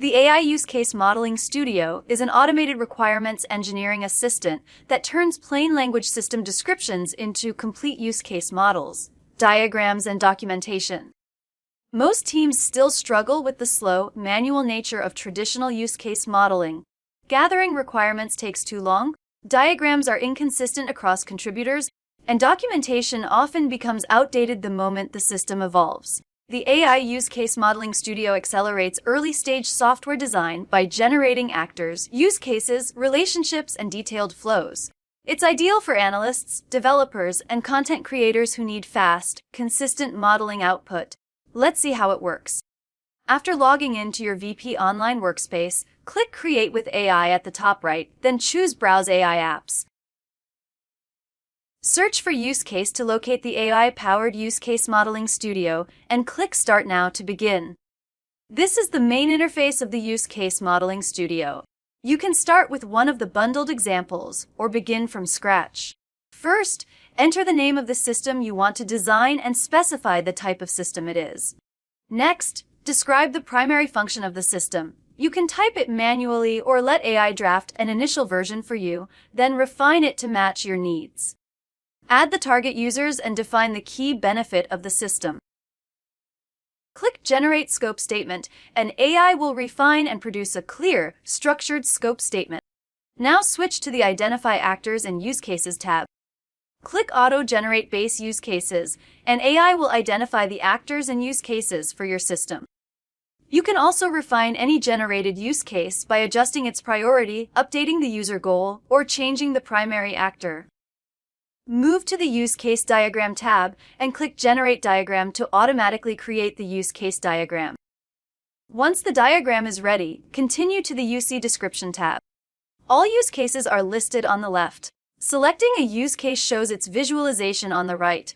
The AI Use Case Modeling Studio is an automated requirements engineering assistant that turns plain language system descriptions into complete use case models, diagrams, and documentation. Most teams still struggle with the slow, manual nature of traditional use case modeling. Gathering requirements takes too long, diagrams are inconsistent across contributors, and documentation often becomes outdated the moment the system evolves. The AI Use Case Modeling Studio accelerates early-stage software design by generating actors, use cases, relationships, and detailed flows. It's ideal for analysts, developers, and content creators who need fast, consistent modeling output. Let's see how it works. After logging into your VP Online workspace, click Create with AI at the top right, then choose Browse AI Apps. Search for Use Case to locate the AI-powered Use Case Modeling Studio and click Start Now to begin. This is the main interface of the Use Case Modeling Studio. You can start with one of the bundled examples or begin from scratch. First, enter the name of the system you want to design and specify the type of system it is. Next, describe the primary function of the system. You can type it manually or let AI draft an initial version for you, then refine it to match your needs. Add the target users and define the key benefit of the system. Click Generate Scope Statement, and AI will refine and produce a clear, structured scope statement. Now switch to the Identify Actors and Use Cases tab. Click Auto-Generate Base Use Cases, and AI will identify the actors and use cases for your system. You can also refine any generated use case by adjusting its priority, updating the user goal, or changing the primary actor. Move to the Use Case Diagram tab and click Generate Diagram to automatically create the use case diagram. Once the diagram is ready, continue to the UC Description tab. All use cases are listed on the left. Selecting a use case shows its visualization on the right.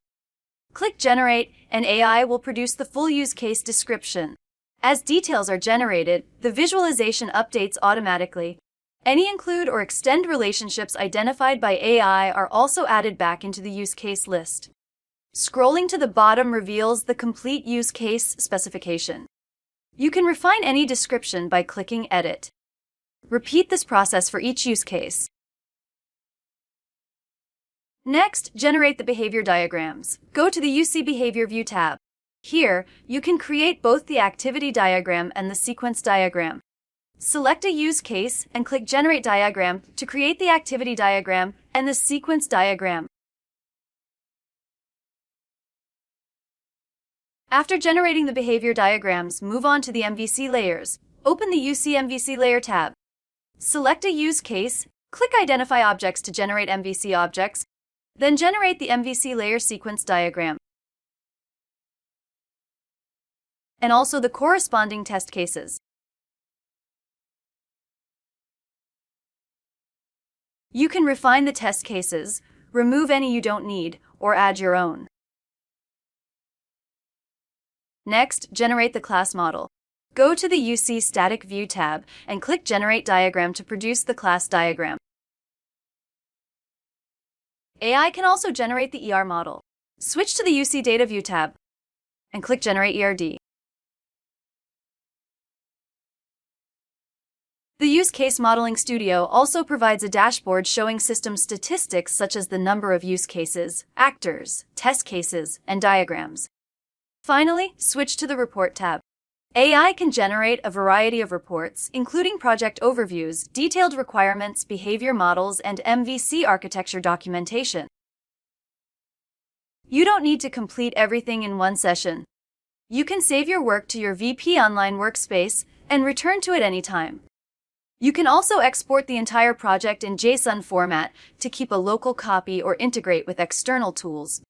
Click Generate, and AI will produce the full use case description. As details are generated, the visualization updates automatically. Any include or extend relationships identified by AI are also added back into the use case list. Scrolling to the bottom reveals the complete use case specification. You can refine any description by clicking Edit. Repeat this process for each use case. Next, generate the behavior diagrams. Go to the UC Behavior View tab. Here, you can create both the activity diagram and the sequence diagram. Select a use case and click Generate Diagram to create the activity diagram and the sequence diagram. After generating the behavior diagrams, move on to the MVC layers. Open the UC MVC Layer tab. Select a use case, click Identify Objects to generate MVC objects, then generate the MVC layer sequence diagram, and also the corresponding test cases. You can refine the test cases, remove any you don't need, or add your own. Next, generate the class model. Go to the UC Static View tab and click Generate Diagram to produce the class diagram. AI can also generate the ER model. Switch to the UC Data View tab and click Generate ERD. The Use Case Modeling Studio also provides a dashboard showing system statistics such as the number of use cases, actors, test cases, and diagrams. Finally, switch to the Report tab. AI can generate a variety of reports, including project overviews, detailed requirements, behavior models, and MVC architecture documentation. You don't need to complete everything in one session. You can save your work to your VP Online workspace and return to it anytime. You can also export the entire project in JSON format to keep a local copy or integrate with external tools.